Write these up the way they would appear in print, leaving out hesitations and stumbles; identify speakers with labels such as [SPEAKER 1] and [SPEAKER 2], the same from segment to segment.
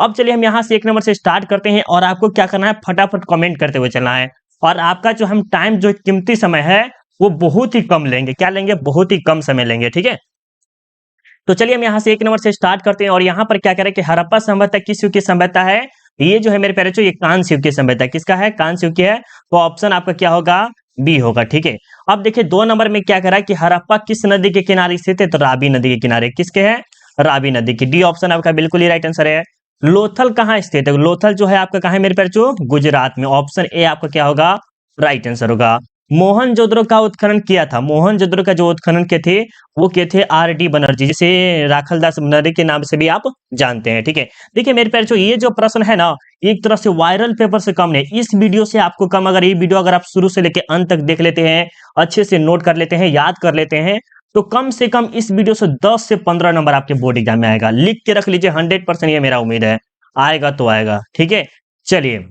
[SPEAKER 1] अब चलिए हम यहाँ से 1 नंबर से स्टार्ट करते हैं और आपको क्या करना है, फटाफट कमेंट करते हुए चलना है। और आपका जो हम टाइम जो कीमती समय है वो बहुत ही कम लेंगे। क्या लेंगे? बहुत ही कम समय लेंगे, ठीक है। तो चलिए हम यहाँ से 1 नंबर से स्टार्ट करते हैं और यहाँ पर क्या करें कि हड़प्पा सभ्यता किस युग की सभ्यता है? ये जो है मेरे प्यारे बच्चों, ये कांस्य युग की सभ्यता। किसका है? कांस्य युग की है। तो ऑप्शन आपका क्या होगा? बी होगा, ठीक है। अब देखिए 2 नंबर में क्या करा कि हड़प्पा किस नदी के किनारे स्थित है? तो रावी नदी के किनारे। किसके है? रावी नदी की। डी ऑप्शन आपका बिल्कुल ही राइट आंसर है। लोथल कहाँ स्थित है? लोथल जो है आपका कहाँ है मेरे प्यारे बच्चों? गुजरात में। ऑप्शन ए आपका क्या होगा? राइट आंसर होगा। मोहनजोदड़ो का उत्खनन किया था। मोहनजोदड़ो का जो उत्खनन किए थे वो किए थे आर.डी. बनर्जी, जिसे राखलदास बनर्जी के नाम से भी आप जानते हैं, ठीक है। देखिए मेरे प्यारे बच्चों, ये जो प्रश्न है ना, एक तरह से वायरल पेपर से कम नहीं, इस वीडियो से आपको कम, अगर ये वीडियो अगर आप शुरू से लेकर अंत तक देख लेते हैं, अच्छे से नोट कर लेते हैं, याद कर लेते हैं, तो कम से कम इस वीडियो से 10 से 15 नंबर आपके बोर्ड एग्जाम में आएगा। लिख के रख लीजिए, 100% ये मेरा उम्मीद है। आएगा तो आएगा, ठीक है। चलिए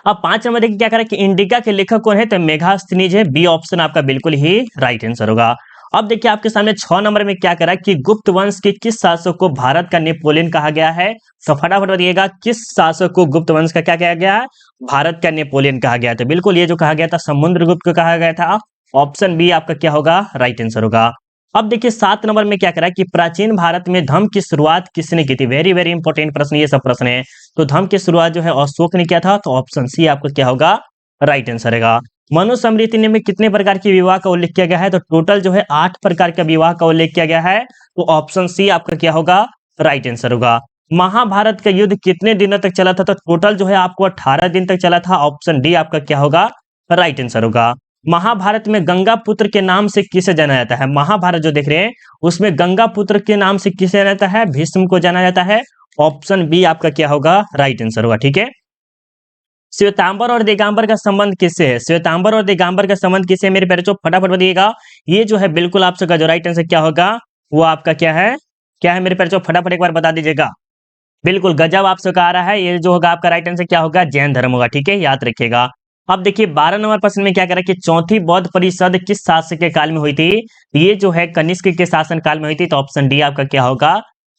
[SPEAKER 1] अब 5 नंबर देखिए क्या करा कि इंडिका के लेखक कौन है? तो मेगास्थनीज है। बी ऑप्शन आपका बिल्कुल ही राइट आंसर होगा। अब देखिए आपके सामने 6 नंबर में क्या करा कि गुप्त वंश के किस शासक को भारत का नेपोलियन कहा गया है? तो फटाफट बताइएगा, किस शासक को गुप्त वंश का क्या कहा गया है? भारत का नेपोलियन कहा गया था। बिल्कुल ये जो कहा गया था समुद्रगुप्त को कहा गया था। ऑप्शन बी आपका क्या होगा? राइट आंसर होगा। अब देखिए 7 नंबर में क्या करा कि प्राचीन भारत में धर्म की शुरुआत किसने की थी? वेरी वेरी इंपॉर्टेंट प्रश्न, ये सब प्रश्न है। तो धर्म की शुरुआत जो है अशोक ने किया था। तो ऑप्शन सी आपका क्या होगा? राइट आंसर है। मनुस्मृति में कितने प्रकार के विवाह का उल्लेख किया गया है? तो टोटल जो है 8 प्रकार का विवाह का उल्लेख किया गया है। तो ऑप्शन सी आपका क्या होगा? राइट आंसर होगा। महाभारत का युद्ध कितने दिनों तक चला था? तो टोटल जो है आपको 18 दिन तक चला था। ऑप्शन डी आपका क्या होगा? राइट आंसर होगा। महाभारत में गंगा पुत्र के नाम से किसे जाना जाता है? महाभारत जो देख रहे हैं उसमें गंगा पुत्र के नाम से किसे जाना जाता है? भीष्म को जाना जाता है। ऑप्शन बी आपका क्या होगा? राइट आंसर होगा, ठीक है। श्वेतांबर और दिगंबर का संबंध किससे है? श्वेतांबर और दिगंबर का संबंध किससे है मेरे प्यारे बच्चों? फटाफट बताइएगा। ये जो है बिल्कुल आप सबका जो राइट आंसर क्या होगा वो आपका क्या है? क्या है मेरे प्यारे बच्चों? फटाफट एक बार बता दीजिएगा। बिल्कुल गजब आप सबका आ रहा है। ये जो होगा आपका राइट आंसर क्या होगा? जैन धर्म होगा, ठीक है, याद रखिएगा। अब देखिए 12 नंबर प्रश्न में क्या करा कि चौथी बौद्ध परिषद किस शासक के काल में हुई थी? ये जो है कनिष्क के शासन काल में हुई थी। तो ऑप्शन डी आपका क्या होगा?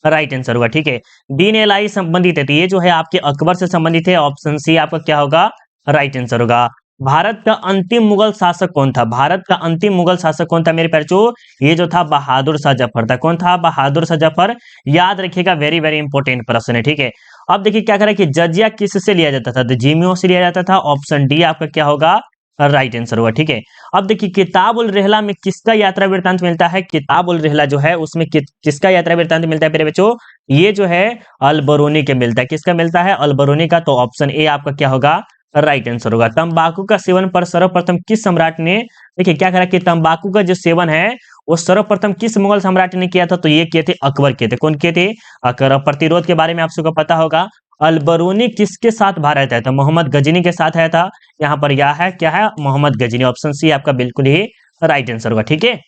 [SPEAKER 1] राइट आंसर होगा, ठीक है। दीन इलाही संबंधित है, तो ये जो है आपके अकबर से संबंधित है। ऑप्शन सी आपका क्या होगा? राइट आंसर होगा। भारत का अंतिम मुगल शासक कौन था? भारत का अंतिम मुगल शासक कौन था मेरे प्यारे बच्चों? ये जो था बहादुर शाह जफर था। कौन था? बहादुर शाह जफर। याद रखिएगा, वेरी वेरी इंपॉर्टेंट प्रश्न है, ठीक है। अब देखिए क्या करें कि जजिया किससे लिया जाता था? तो जिम्मियों से लिया जाता था। ऑप्शन डी आपका क्या होगा? राइट आंसर होगा, ठीक है। अब देखिए किताब उल रेहला में किसका यात्रा वृत्तांत मिलता है? किताब उल रेहला जो है उसमें किसका यात्रा वृत्तांत मिलता है मेरे बच्चों? ये जो है अल बरूनी के मिलता है। किसका मिलता है? अल बरूनी का। तो ऑप्शन ए आपका क्या होगा? राइट आंसर होगा। तंबाकू का सेवन पर सर्वप्रथम किस सम्राट ने, देखिए क्या करा कि तंबाकू का जो सेवन है वो सर्वप्रथम किस मुगल सम्राट ने किया था? तो ये किए थे अकबर किए थे। कौन किए थे? अकबर। प्रतिरोध के बारे में आप सबको पता होगा। अलबरूनी किसके साथ भारत आया था? मोहम्मद गजनी के साथ आया था। यहाँ पर यह है क्या है? मोहम्मद गजनी। ऑप्शन सी आपका बिल्कुल ही राइट आंसर होगा, ठीक है।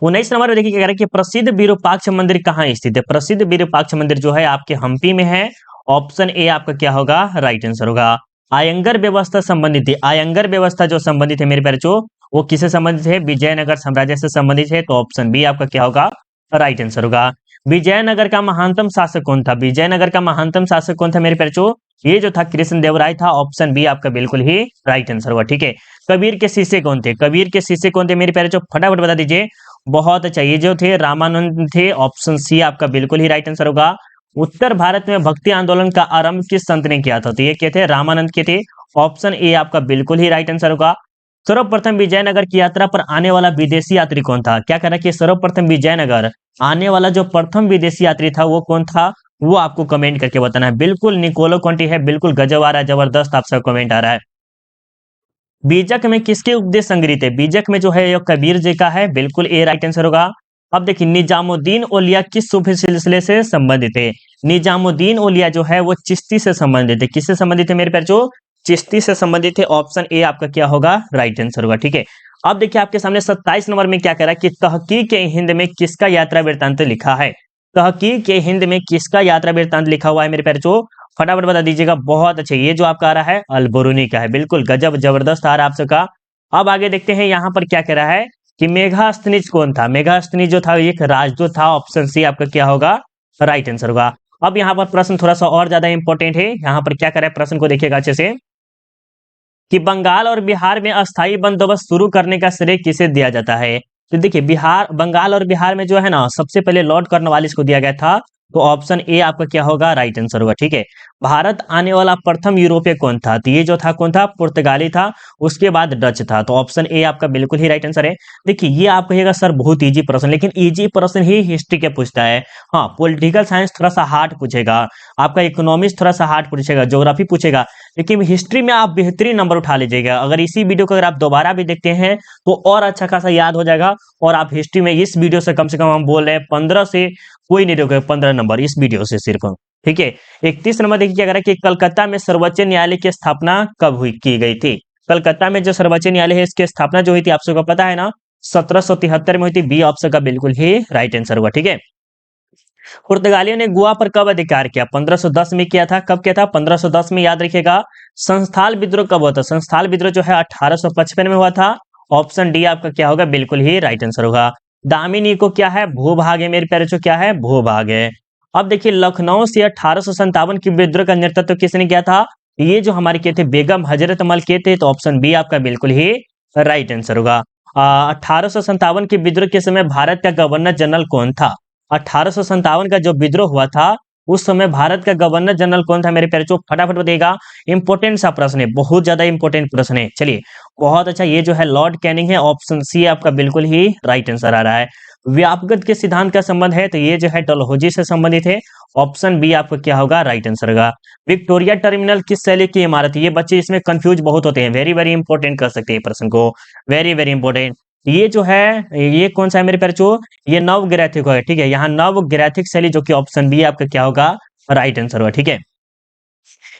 [SPEAKER 1] 19 नंबर में देखिए क्या कह रहा है कि प्रसिद्ध विरूपाक्ष मंदिर कहाँ स्थित है? प्रसिद्ध विरूपाक्ष मंदिर जो है आपके हम्पी में है। ऑप्शन ए आपका क्या होगा? राइट आंसर होगा। आयंगर व्यवस्था संबंधित है। आयंगर व्यवस्था जो संबंधित है मेरे प्यारे बच्चों, वो किससे संबंधित है? विजयनगर साम्राज्य से संबंधित है। तो ऑप्शन बी आपका क्या होगा? राइट आंसर होगा। विजयनगर का महानतम शासक कौन था? विजयनगर का महानतम शासक कौन था मेरे प्यारे बच्चों? ये जो था कृष्णदेवराय था। ऑप्शन बी आपका बिल्कुल ही राइट आंसर होगा, ठीक है। कबीर के शिष्य कौन थे? कबीर के शिष्य कौन थे मेरे प्यारे बच्चों? फटाफट बता दीजिए। बहुत अच्छा, ये जो थे रामानंद थे। ऑप्शन सी आपका बिल्कुल ही राइट आंसर होगा। उत्तर भारत में भक्ति आंदोलन का आरंभ किस संत ने किया था? तो ये क्या थे? रामानंद के थे। ऑप्शन ए आपका बिल्कुल ही राइट आंसर होगा। सर्वप्रथम विजयनगर की यात्रा पर आने वाला विदेशी यात्री कौन था? क्या कह रहा है कि सर्वप्रथम विजयनगर आने वाला जो प्रथम विदेशी यात्री था वो कौन था? वो आपको कमेंट करके बताना है। बिल्कुल निकोलो कॉन्टी है। बिल्कुल गजब आ रहा है, जबरदस्त आपका कमेंट आ रहा है। बीजक में किसके उपदेश संग्रहित है? बीजक में जो है ये कबीर जी का है। बिल्कुल ए राइट आंसर होगा। अब देखिए निजामुद्दीन औलिया किस सूफी सिलसिले से संबंधित है? निजामुद्दीन औलिया जो है वो चिश्ती से संबंधित है। किससे संबंधित है मेरे प्यारे बच्चों? चिश्ती से संबंधित है। ऑप्शन ए आपका क्या होगा? राइट आंसर होगा, ठीक है। अब देखिए आपके सामने 27 नंबर में क्या कह रहा है कि तहकीक ए हिंद में किसका यात्रा वृत्तांत लिखा है? तहकीक ए हिंद में किसका यात्रा वृत्तांत लिखा हुआ है मेरे प्यारे बच्चों? फटाफट बता दीजिएगा। बहुत अच्छे, ये जो आपका आ रहा है अलबरूनी का है। बिल्कुल गजब जबरदस्त आ रहा है आप सबका। अब आगे देखते हैं यहाँ पर क्या कह रहा है कि मेगास्थनीज कौन था? मेगास्थनीज जो था एक राजदूत था। ऑप्शन सी आपका क्या होगा? राइट आंसर होगा। अब यहाँ पर प्रश्न थोड़ा सा और ज्यादा इंपॉर्टेंट है। यहाँ पर क्या करें, प्रश्न को देखिएगा अच्छे से कि बंगाल और बिहार में अस्थायी बंदोबस्त शुरू करने का श्रेय किसे दिया जाता है। तो देखिए बिहार, बंगाल और बिहार में जो है ना सबसे पहले लॉर्ड कॉर्नवालिस को दिया गया था। तो ऑप्शन ए आपका क्या होगा, राइट आंसर होगा। ठीक है, भारत आने वाला प्रथम यूरोपीय कौन था, तो ये जो था कौन था, पुर्तगाली था। उसके बाद डच था। तो ऑप्शन ए आपका बिल्कुल ही राइट आंसर है। देखिए ये आप कहिएगा सर बहुत इजी प्रश्न, लेकिन इजी प्रश्न ही हिस्ट्री के पूछता है। हाँ, पॉलिटिकल साइंस थोड़ा सा हार्ड पूछेगा, आपका इकोनॉमिक्स थोड़ा सा हार्ड पूछेगा, ज्योग्राफी पूछेगा, लेकिन हिस्ट्री में आप बेहतरीन नंबर उठा लीजिएगा। अगर इसी वीडियो को अगर आप दोबारा भी देखते हैं तो और अच्छा खासा याद हो जाएगा। और आप हिस्ट्री में इस वीडियो से कम हम बोल रहे हैं 15 से कोई नहीं रोके, 15 नंबर इस वीडियो से सिर्फ। ठीक है, 31 नंबर देखिए क्या कह रहा है कि कलकत्ता में सर्वोच्च न्यायालय की स्थापना कब हुई की गई थी। कलकत्ता में जो सर्वोच्च न्यायालय है इसकी स्थापना जो हुई थी आप सबको पता है ना, 1773 में हुई थी। बी ऑप्शन का बिल्कुल ही राइट आंसर हुआ। ठीक है, पुर्तगालियों ने गोवा पर कब अधिकार किया, 1510 में किया था। कब किया था, 1510 में, याद रखिएगा। संस्थाल विद्रोह कब हुआ था, संस्थाल विद्रोह जो है 1855 में हुआ था। ऑप्शन डी आपका क्या होगा, बिल्कुल ही राइट आंसर होगा। दामिनी को क्या है, भूभाग है मेरे प्यारे, जो क्या है, भूभाग है। अब देखिए लखनऊ से 1857 की विद्रोह का नेतृत्व किसने किया था, ये जो हमारे किए थे बेगम हजरत मल किए थे। तो ऑप्शन बी आपका बिल्कुल ही राइट आंसर होगा। 1857 के विद्रोह के समय भारत का गवर्नर जनरल कौन था। 1857 का जो विद्रोह हुआ था उस समय भारत का गवर्नर जनरल कौन था मेरे प्यारे, जो फटाफट बताइएगा। इंपॉर्टेंट सा प्रश्न है, बहुत ज्यादा इंपॉर्टेंट प्रश्न है। चलिए बहुत अच्छा, ये जो है लॉर्ड कैनिंग है। ऑप्शन सी आपका बिल्कुल ही राइट आंसर आ रहा है। व्यापक के सिद्धांत का संबंध है तो ये जो है डलहौजी से संबंधित है। ऑप्शन बी आपका क्या होगा, राइट आंसर होगा। विक्टोरिया टर्मिनल किस शैली की इमारत है, ये बच्चे इसमें कंफ्यूज बहुत होते हैं, वेरी वेरी इंपॉर्टेंट कर सकते हैं प्रश्न को, वेरी वेरी इंपॉर्टेंट। ये जो है ये कौन सा है मेरे प्यारे, जो ये नवग्रैथिक है। ठीक है, यहाँ नवग्रैथिक शैली जो कि ऑप्शन बी आपका क्या होगा, राइट आंसर होगा। ठीक है,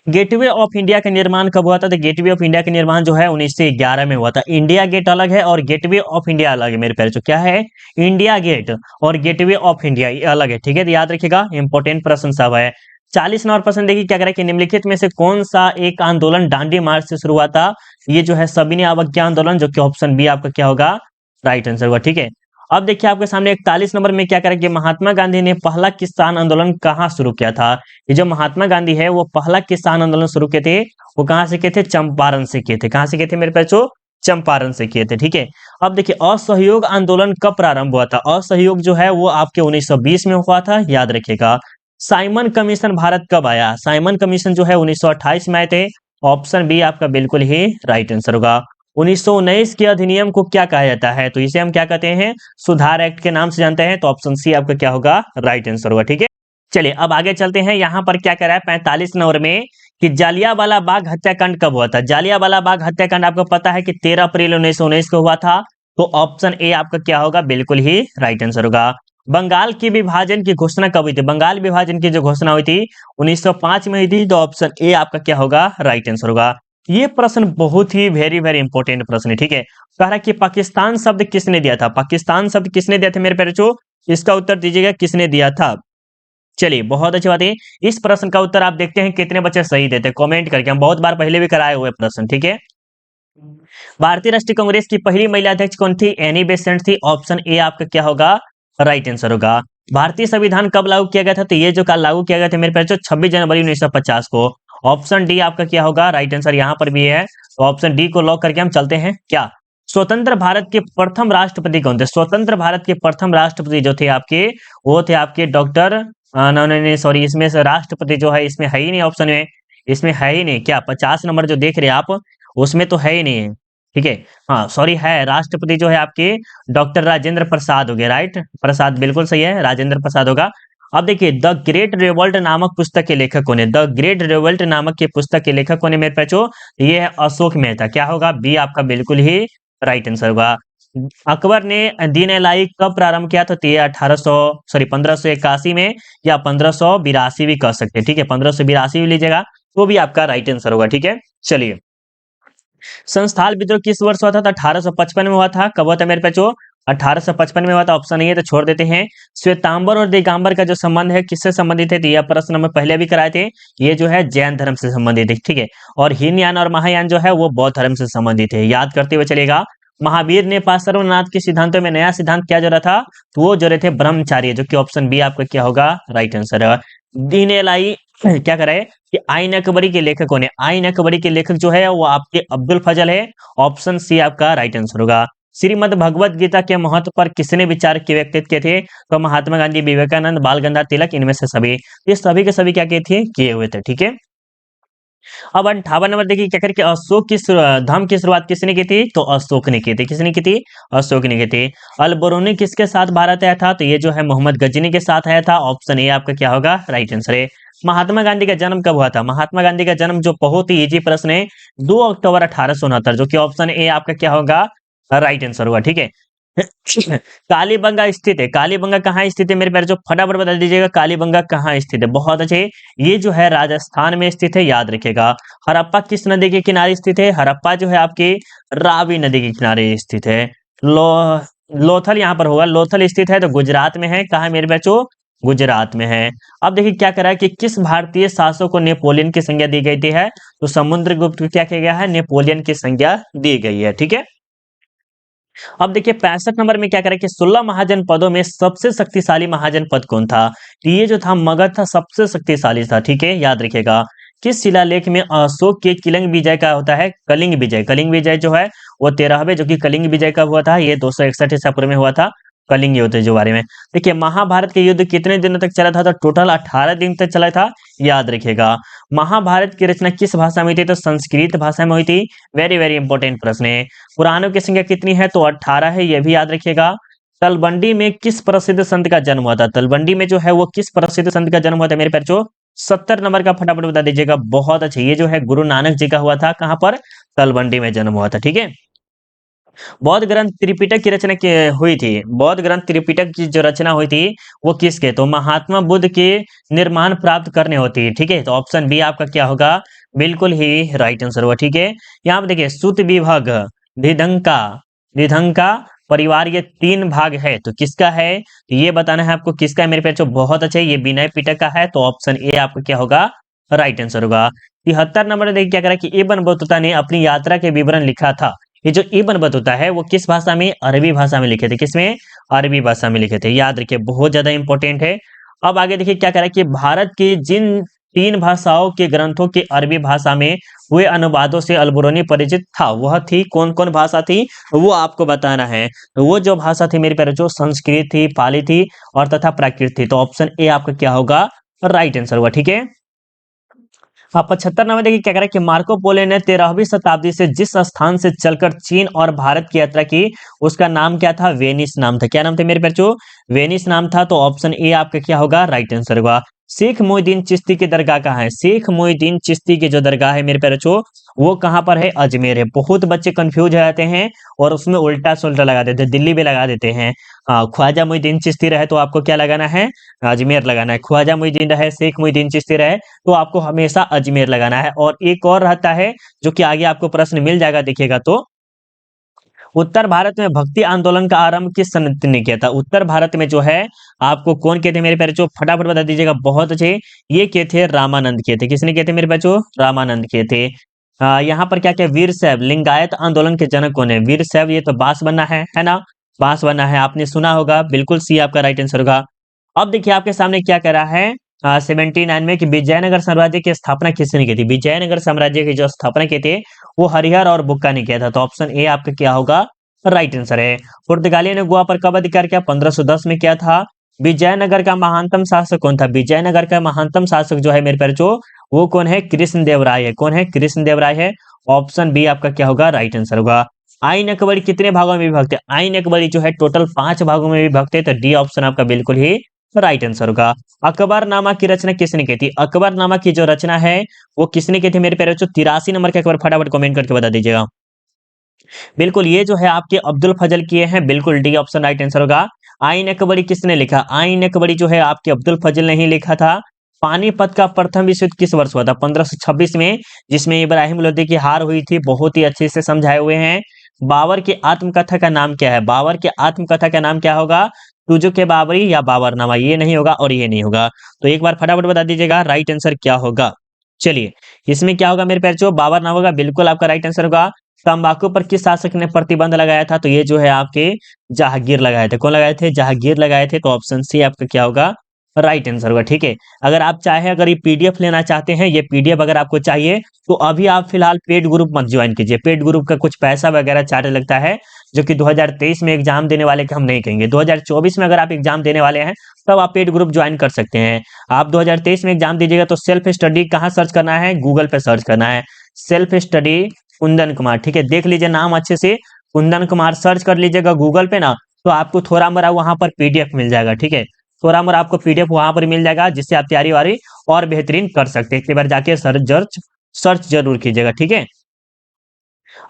[SPEAKER 1] गेटवे ऑफ इंडिया का निर्माण कब हुआ था, तो गेटवे ऑफ इंडिया का निर्माण जो है 1911 में हुआ था। इंडिया गेट अलग है और गेटवे ऑफ इंडिया अलग है मेरे प्यारे, जो क्या है, इंडिया गेट और गेटवे ऑफ इंडिया ये अलग है। ठीक है, तो याद रखिएगा, इंपॉर्टेंट प्रश्न सब है। 40 नंबर प्रश्न देखिए क्या करें कि निम्नलिखित में से कौन सा एक आंदोलन दांडी मार्च से शुरू हुआ था। ये जो है सविनय अवज्ञा आंदोलन, जो कि ऑप्शन बी आपका क्या होगा, राइट आंसर होगा। ठीक है, अब देखिए आपके सामने 41 नंबर में क्या करें कि महात्मा गांधी ने पहला किसान आंदोलन कहाँ शुरू किया था। ये जो महात्मा गांधी है वो पहला किसान आंदोलन शुरू किए थे, वो कहाँ से किए थे, चंपारण से किए थे। कहाँ से किए थे मेरे बच्चों, चंपारण से किए थे। ठीक है, अब देखिए असहयोग आंदोलन कब प्रारंभ हुआ था। असहयोग जो है वो आपके 1920 में हुआ था, याद रखिएगा। साइमन कमीशन भारत कब आया, साइमन कमीशन जो है 1928 में आए थे। ऑप्शन बी आपका बिल्कुल ही राइट आंसर होगा। 1919 के अधिनियम को क्या कहा जाता है, तो इसे हम क्या कहते हैं, सुधार एक्ट के नाम से जानते हैं। तो ऑप्शन सी आपका क्या होगा, राइट आंसर होगा। ठीक है, चलिए अब आगे चलते हैं। यहाँ पर क्या कह रहा है 45 नंबर में कि जालियांवाला बाग हत्याकांड कब हुआ था। जालियांवाला बाग हत्याकांड आपको पता है कि 13 अप्रैल 1919 को हुआ था। तो ऑप्शन ए आपका क्या होगा, बिल्कुल ही राइट आंसर होगा। बंगाल की विभाजन की घोषणा कब हुई थी, बंगाल विभाजन की जो घोषणा हुई थी 1905 में हुई थी। तो ऑप्शन ए आपका क्या होगा, राइट आंसर होगा। ये प्रश्न बहुत ही वेरी वेरी इंपॉर्टेंट प्रश्न है। ठीक है, कह रहा है कि पाकिस्तान शब्द किसने दिया था, पाकिस्तान शब्द किसने दिया था मेरे प्यारे बच्चों, इसका उत्तर दीजिएगा, किसने दिया था। चलिए बहुत अच्छी बात है। इस प्रश्न का उत्तर आप देखते हैं कितने बच्चे सही देते हैं, कमेंट करके, हम बहुत बार पहले भी कराए हुए प्रश्न। ठीक है, भारतीय राष्ट्रीय कांग्रेस की पहली महिला अध्यक्ष कौन थी, एनी बेसेंट थी। ऑप्शन ए आपका क्या होगा, राइट आंसर होगा। भारतीय संविधान कब लागू किया गया था, तो ये जो कल लागू किया गया था मेरे प्यारे बच्चों 26 जनवरी 1950 को। ऑप्शन डी आपका क्या होगा, राइट आंसर यहाँ पर भी है। तो ऑप्शन डी को लॉक करके हम चलते हैं। क्या स्वतंत्र भारत के प्रथम राष्ट्रपति कौन थे, स्वतंत्र भारत के प्रथम राष्ट्रपति जो थे आपके, वो थे आपके डॉक्टर, नहीं सॉरी, इसमें से राष्ट्रपति जो है इसमें है ही नहीं, ऑप्शन में इसमें है ही नहीं। क्या 50 नंबर जो देख रहे हैं आप उसमें तो है ही नहीं है। ठीक है, हाँ सॉरी, है राष्ट्रपति जो है आपके डॉक्टर राजेंद्र प्रसाद हो गए, राइट, प्रसाद बिल्कुल सही है, राजेंद्र प्रसाद होगा। अब देखिए द ग्रेट रिवोल्ट नामक पुस्तक के लेखक कौन है, द ग्रेट रिवोल्ट नामक के पुस्तक के लेखक कौन है मेरे बच्चों, ये है अशोक मेहता। क्या होगा, बी आपका बिल्कुल ही राइट आंसर होगा। अकबर ने दीन इलाही कब प्रारंभ किया था, तो ये 1581 में या 1582 भी कह सकते हैं। ठीक है, 1582 भी लीजिएगा तो भी आपका राइट आंसर होगा। ठीक है, चलिए संस्थाल विद्रोह किस वर्ष हुआ था, तो 1855 में हुआ था। कब हुआ था मेरे बच्चों, 1855 में हुआ था। ऑप्शन नहीं है तो छोड़ देते हैं। श्वेतांबर और दिगंबर का जो संबंध है किससे संबंधित है, तो यह प्रश्न हम पहले भी कराए थे। ये जो है जैन धर्म से संबंधित है। ठीक है, और हीनयान और महायान जो है वो बौद्ध धर्म से संबंधित है, याद करते हुए चलेगा। महावीर ने पार्श्वनाथ के सिद्धांतों में नया सिद्धांत क्या जोड़ा था, तो वो जोड़े थे ब्रह्मचार्य, जो कि ऑप्शन बी आपका क्या होगा, राइट आंसर है। दीन एलाई क्या करा है कि आइन अकबरी के लेखक कौन है? आइन अकबरी के लेखक जो है वो आपके अब्दुल फजल है। ऑप्शन सी आपका राइट आंसर होगा। श्रीमद् भगवत गीता के महत्व पर किसने विचार के व्यक्तित्व किए थे? तो महात्मा गांधी, विवेकानंद, बाल गंगाधर तिलक, इनमें से सभी। ये सभी के सभी क्या किए थे? किए हुए थे। ठीक है। अब 58 नंबर देखिए क्या करके अशोक की धर्म की शुरुआत किसने की थी? तो अशोक ने की थी। किसने की थी? अशोक ने की थी। अल बरूनी किसके साथ भारत आया था? तो ये जो है मोहम्मद गजनी के साथ आया था। ऑप्शन ए आपका क्या होगा? राइट आंसर है। महात्मा गांधी का जन्म कब हुआ था? महात्मा गांधी का जन्म जो बहुत ही इजी प्रश्न है, 2 अक्टूबर 1869, जो कि ऑप्शन ए आपका क्या होगा? राइट आंसर होगा। ठीक है। कालीबंगा स्थित है। कालीबंगा कहाँ स्थित है मेरे प्यारे? जो फटाफट बता दीजिएगा कालीबंगा कहाँ स्थित है। बहुत अच्छे। ये जो है राजस्थान में स्थित है, याद रखिएगा। हड़प्पा किस नदी के किनारे स्थित है? हड़प्पा जो है आपकी रावी नदी के किनारे स्थित है। लो लोथल यहाँ पर होगा। लोथल स्थित है तो गुजरात में है। कहा मेरे बच्चों? गुजरात में है। अब देखिए क्या करा है कि किस भारतीय शासक को नेपोलियन की संज्ञा दी गई थी है? तो समुद्रगुप्त को क्या किया गया है? नेपोलियन की संज्ञा दी गई है। ठीक है। अब देखिए 65 नंबर में क्या करें कि 16 महाजनपदों में सबसे शक्तिशाली महाजनपद कौन था? तो ये जो था मगध था, सबसे शक्तिशाली था। ठीक है, याद रखिएगा। किस शिलालेख में अशोक के कलिंग विजय का होता है? कलिंग विजय। कलिंग विजय जो है वो 13वें, जो कि कलिंग विजय कब हुआ था? ये 261 ईसा पूर्व में हुआ था। कलिंग युद्ध जो बारे में देखिए, महाभारत के युद्ध कितने दिनों तक चला था? तो टोटल 18 दिन तक चला था। याद रखिएगा। महाभारत की रचना किस भाषा में हुई थी? तो संस्कृत भाषा में हुई थी। वेरी वेरी इंपॉर्टेंट प्रश्न है। पुराणों की संख्या कितनी है? तो 18 है, यह भी याद रखिएगा। तलबंडी में किस प्रसिद्ध संत का जन्म हुआ था? तलबंडी में जो है वो किस प्रसिद्ध संत का जन्म हुआ था मेरे बच्चों? 70 नंबर का फटाफट बता दीजिएगा। बहुत अच्छे। ये जो है गुरु नानक जी का हुआ था। कहां पर? तलबंडी में जन्म हुआ था। ठीक है। बौद्ध ग्रंथ त्रिपिटक की रचना हुई थी। बौद्ध ग्रंथ त्रिपिटक की जो रचना हुई थी वो किसके? तो महात्मा बुद्ध के निर्माण प्राप्त करने होती है। ठीक है, तो ऑप्शन बी आपका क्या होगा? बिल्कुल ही राइट आंसर हुआ। ठीक है। यहाँ पे देखिए सुत विभाग, दिधंका, दिधंका परिवार, ये 3 भाग है तो किसका है? तो ये बताना है आपको किसका है मेरे पेट। बहुत अच्छा, ये विनय पिटक का है। तो ऑप्शन ए आपका क्या होगा? राइट आंसर होगा। 73 नंबर देखिए क्या करा कि इब्न बतूता ने अपनी यात्रा के विवरण लिखा था। ये जो इब्न बतूता है वो किस भाषा में? अरबी भाषा में लिखे थे। किसमें? अरबी भाषा में लिखे थे। याद रखिए, बहुत ज्यादा इंपॉर्टेंट है। अब आगे देखिए क्या कह रहा है कि भारत की जिन 3 भाषाओं के ग्रंथों के अरबी भाषा में हुए अनुवादों से अलबरूनी परिचित था, वह थी कौन कौन भाषा थी? वो आपको बताना है। तो वो जो भाषा थी मेरे प्यारे, जो संस्कृत थी, पाली थी और तथा प्राकृत थी। तो ऑप्शन ए आपका क्या होगा? राइट आंसर हुआ। ठीक है। हाँ, 75 नंबर देखिए क्या कह रहा है कि मार्को पोलो ने 13वीं शताब्दी से जिस स्थान से चलकर चीन और भारत की यात्रा की, उसका नाम क्या था? वेनिस नाम था। क्या नाम था मेरे बच्चों? वेनिस नाम था। तो ऑप्शन ए आपका क्या होगा? राइट आंसर होगा। शेख मोइनुद्दीन चिश्ती की दरगाह कहाँ है? शेख मोइनुद्दीन चिश्ती की जो दरगाह है मेरे प्यारे बच्चों, वो कहाँ पर है? अजमेर है। बहुत बच्चे कंफ्यूज हो जाते हैं और उसमें उल्टा सुल्टा लगा देते हैं, दिल्ली भी लगा देते हैं। ख्वाजा मोइनुद्दीन चिश्ती रहे तो आपको क्या लगाना है? अजमेर लगाना है। ख्वाजा मोइनुद्दीन रहे, शेख मोइनुद्दीन चिश्ती रहे तो आपको हमेशा अजमेर लगाना है। और एक और रहता है जो कि आगे आपको प्रश्न मिल जाएगा देखिएगा। तो उत्तर भारत में भक्ति आंदोलन का आरंभ किस संत ने किया था? उत्तर भारत में जो है आपको कौन किए थे मेरे प्यारे बच्चों? फटाफट बता दीजिएगा। बहुत अच्छे। ये किए थे रामानंद किए थे। किसने किए थे मेरे बच्चों? रामानंद किए थे। यहाँ पर क्या क्या वीर शैव लिंगायत आंदोलन के जनक कौन है? वीर शैव ये तो बांस बना है ना? बांस बना है, आपने सुना होगा। बिल्कुल सी आपका राइट आंसर होगा। अब देखिए आपके सामने क्या कह रहा है 79 में कि विजयनगर साम्राज्य की स्थापना किसने की थी? विजयनगर साम्राज्य की जो स्थापना की थी वो हरिहर और बुक्का ने किया था। तो ऑप्शन ए आपका क्या होगा? राइट आंसर है। पुर्तगालियों ने गोवा पर कब अधिकार किया? 1510 में किया था। विजयनगर का महानतम शासक कौन था? विजयनगर का महानतम शासक जो है मेरे प्यारे जो, वो कौन है? कृष्णदेवराय है। कौन है? कृष्णदेवराय है। ऑप्शन बी आपका क्या होगा? राइट आंसर होगा। आइन अकबरी कितने भागों में विभक्त है? आइन अकबरी जो है टोटल 5 भागों में विभक्त है। तो डी ऑप्शन आपका बिल्कुल ही राइट आंसर होगा। अकबरनामा की रचना किसने की थी? अकबरनामा की जो रचना है वो किसने की थी मेरे प्यारे बच्चों? 83 नंबर का एक बार फटाफट कमेंट करके बता दीजिएगा। बिल्कुल, ये जो है आपके अब्दुल फजल किए हैं। बिल्कुल डी ऑप्शन राइट आंसर होगा। आइन अकबरी किसने लिखा? आइन अकबरी जो है आपके अब्दुल फजल ने ही लिखा था। पानीपत का प्रथम विश्व युद्ध किस वर्ष हुआ था? 1526 में, जिसमें इब्राहिम लोदी की हार हुई थी। बहुत ही अच्छे से समझाए हुए हैं। बाबर की आत्मकथा का नाम क्या है? बाबर की आत्मकथा का नाम क्या होगा? तुजो के बाबरी या बाबरनामा? ये नहीं होगा और ये नहीं होगा। तो एक बार फटाफट बता दीजिएगा राइट आंसर क्या होगा। चलिए, इसमें क्या होगा मेरे प्यारे बच्चों? बाबरनामा होगा। बिल्कुल आपका राइट आंसर होगा। तंबाकू पर किस शासक ने प्रतिबंध लगाया था? तो ये जो है आपके जहांगीर लगाए थे। कौन लगाए थे? जहांगीर लगाए थे। तो ऑप्शन सी आपका क्या होगा? राइट आंसर होगा, ठीक है। अगर आप चाहे, अगर ये पीडीएफ लेना चाहते हैं, ये पीडीएफ अगर आपको चाहिए, तो अभी आप फिलहाल पेड ग्रुप मत ज्वाइन कीजिए। पेड ग्रुप का कुछ पैसा वगैरह चार्ज लगता है, जो कि 2023 में एग्जाम देने वाले के हम नहीं कहेंगे। 2024 में अगर आप एग्जाम देने वाले हैं, तब आप पेड ग्रुप ज्वाइन कर सकते हैं। आप 2023 में एग्जाम दीजिएगा तो सेल्फ स्टडी कहाँ सर्च करना है, गूगल पे सर्च करना है, सेल्फ स्टडी कुंदन कुमार, ठीक है। देख लीजिए नाम अच्छे से, कुंदन कुमार सर्च कर लीजिएगा गूगल पे ना, तो आपको थोड़ा मोड़ा वहां पर पीडीएफ मिल जाएगा, ठीक है। थोड़ा मोड़ा आपको पीडीएफ वहां पर मिल जाएगा, जिससे आप तैयारी वारी और बेहतरीन कर सकते हैं। एक बार जाके सर्च सर्च जरूर कीजिएगा, ठीक है।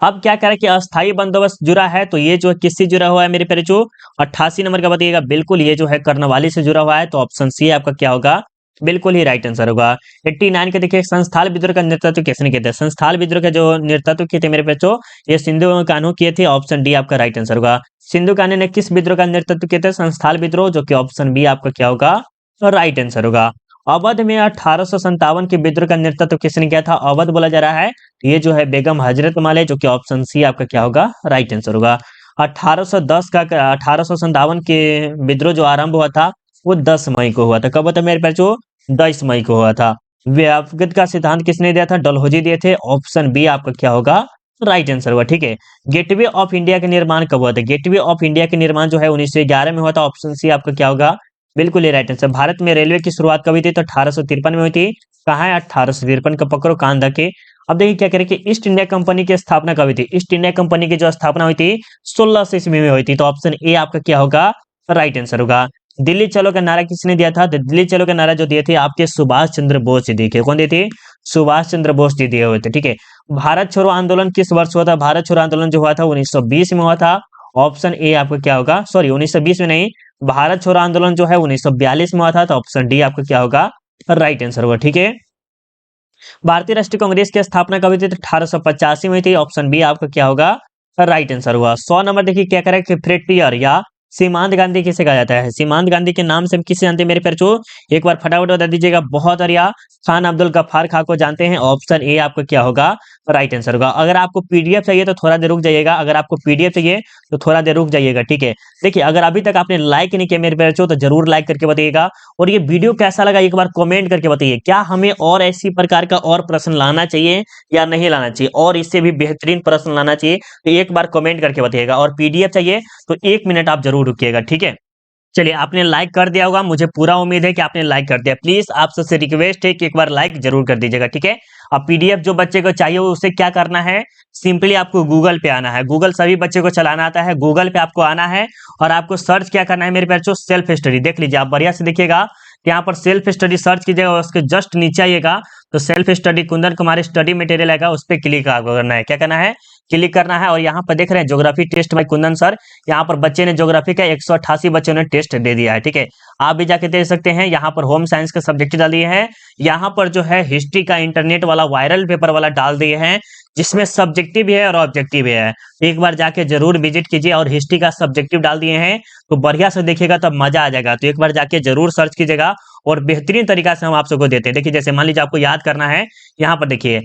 [SPEAKER 1] अब क्या करें कि अस्थाई बंदोबस्त जुड़ा है, तो ये जो है किससे जुड़ा हुआ है मेरे प्यारे जो 88 नंबर का बताइएगा, बिल्कुल ये जो है कर्णवाली से जुड़ा हुआ है, तो ऑप्शन सी आपका क्या होगा, बिल्कुल ही राइट आंसर होगा। 89 के देखिए, संस्थाल विद्रोह का नेतृत्व किसने किया था? संस्थाल विद्रोह का जो नेतृत्व किए थे मेरे बच्चों, ये सिंधु कान्हू किए थे, ऑप्शन डी आपका राइट आंसर होगा। सिंधु कान्हू ने किस विद्रोह का नेतृत्व किया था? संस्थाल विद्रोह, जो कि ऑप्शन बी आपका क्या होगा, राइट आंसर होगा। अवध में 1857 के विद्रोह का नेतृत्व किसने किया था? अवध बोला जा रहा है, ये जो है बेगम हजरत महल है, जो कि ऑप्शन सी आपका क्या होगा, राइट आंसर होगा। 1810 का 1857 के विद्रोह जो आरंभ हुआ था, वो 10 मई को हुआ था। कब हुआ था मेरे बच्चों? 10 मई को हुआ था। व्यापक का सिद्धांत किसने दिया था? डलहौजी दिए थे, ऑप्शन बी आपका क्या होगा, राइट आंसर हुआ, ठीक है। गेटवे ऑफ इंडिया का निर्माण कब हुआ था? गेटवे ऑफ इंडिया का निर्माण जो है 1911 में हुआ था, ऑप्शन सी आपका क्या होगा, बिल्कुल ही राइट आंसर। भारत में रेलवे की शुरुआत कब हुई थी? तो 1853 में हुई थी। कहाँ है? 1853 का पकड़ो कान धके। अब देखिए क्या करें कि ईस्ट इंडिया कंपनी की स्थापना कब हुई थी? ईस्ट इंडिया कंपनी की जो स्थापना हुई थी 1600 ईस्वी में हुई थी, तो ऑप्शन ए आपका क्या होगा, राइट आंसर होगा। दिल्ली चलो का नारा किसने दिया था? तो दिल्ली चलो का नारा जो दिए थे आपके सुभाष चंद्र बोस जी दिए थे। कौन दिए थे? सुभाष चंद्र बोस जी दिए हुए थे, ठीक है। भारत छोड़ो आंदोलन किस वर्ष हुआ था? भारत छोड़ो आंदोलन जो हुआ था 1920 में हुआ था, ऑप्शन ए आपका क्या होगा, सॉरी 1920 में नहीं, भारत छोड़ो आंदोलन जो है 1942 में हुआ था, तो ऑप्शन डी आपका क्या होगा, राइट आंसर होगा, ठीक है। भारतीय राष्ट्रीय कांग्रेस की स्थापना कब हुई थी? तो 1885 में हुई थी, ऑप्शन बी आपका क्या होगा, राइट आंसर हुआ। 100 नंबर देखिए क्या करें कि फ्रेटियर या सीमांत गांधी किसे कहा जाता है? सीमांत गांधी के नाम से हम किसे जानते हैं मेरे प्यारे? एक बार फटाफट बता दीजिएगा। बहुत बढ़िया, खान अब्दुल गफ्फार खां को जानते हैं, ऑप्शन ए आपका क्या होगा, राइट आंसर होगा। अगर आपको पीडीएफ चाहिए तो थोड़ा देर रुक जाइएगा, अगर आपको पीडीएफ चाहिए तो थोड़ा देर रुक जाइएगा, ठीक है। देखिए अगर अभी तक आपने लाइक नहीं किया मेरे प्यारे, तो जरूर लाइक करके बताइएगा, और ये वीडियो कैसा लगा एक बार कमेंट करके बताइए। क्या हमें और ऐसी प्रकार का और प्रश्न लाना चाहिए या नहीं लाना चाहिए, और इससे भी बेहतरीन प्रश्न लाना चाहिए, तो एक बार कमेंट करके बताइएगा। और पीडीएफ चाहिए तो 1 मिनट आप जरूर रुकिएगा, ठीक है। चलिए आपने लाइक कर दिया होगा, मुझे पूरा उम्मीद है कि आपने लाइक कर दिया। प्लीज आप सबसे रिक्वेस्ट है कि एक बार लाइक जरूर कर दीजिएगा, ठीक है। अब पीडीएफ जो बच्चे को चाहिए उसे क्या करना है, सिंपली आपको गूगल पे आना है। गूगल सभी बच्चे को चलाना आता है, गूगल पे आपको आना है और आपको सर्च क्या करना है मेरे बच्चों, सेल्फ स्टडी। देख लीजिए आप बढ़िया से देखिएगा, यहाँ पर सेल्फ स्टडी सर्च कीजिएगा और उसके जस्ट नीचे आइएगा तो self study Kundan Kumar study material आएगा, उस पर क्लिक करना है। क्या करना है? क्लिक करना है। और यहाँ पर देख रहे हैं geography test by Kundan sir, यहाँ पर बच्चे ने ज्योग्राफी का 188 बच्चों ने टेस्ट दे दिया है, ठीक है। आप भी जाके देख सकते हैं। यहाँ पर होम साइंस का सब्जेक्ट डाल दिए हैं, यहाँ पर जो है हिस्ट्री का इंटरनेट वाला वायरल पेपर वाला डाल दिए हैं, जिसमें सब्जेक्टिव भी है और ऑब्जेक्टिव भी है। एक बार जाके जरूर विजिट कीजिए, और हिस्ट्री का सब्जेक्टिव डाल दिए हैं तो बढ़िया से देखिएगा तब मजा आ जाएगा। तो एक बार जाके जरूर सर्च कीजिएगा, और बेहतरीन तरीका से हम आप सबको देते हैं। देखिए जैसे मान लीजिए आपको याद करना है, यहाँ पर देखिए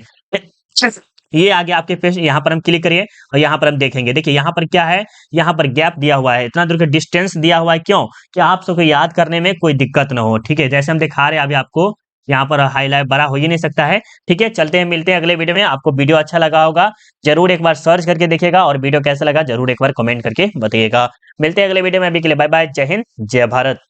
[SPEAKER 1] ये आगे आपके पेज, यहाँ पर हम क्लिक करिए और यहाँ पर हम देखेंगे। देखिए यहाँ पर क्या है, यहाँ पर गैप दिया हुआ है, इतना दूर का डिस्टेंस दिया हुआ है, क्यों? कि आप सबको याद करने में कोई दिक्कत ना हो, ठीक है। जैसे हम दिखा रहे हैं अभी आपको, यहाँ पर हाईलाइट बड़ा हो ही नहीं सकता है, ठीक है। चलते हैं, मिलते हैं अगले वीडियो में। आपको वीडियो अच्छा लगा होगा, जरूर एक बार सर्च करके देखिएगा, और वीडियो कैसा लगा जरूर एक बार कमेंट करके बताइएगा। मिलते हैं अगले वीडियो में, अभी के लिए बाय बाय, जय हिंद, जय भारत।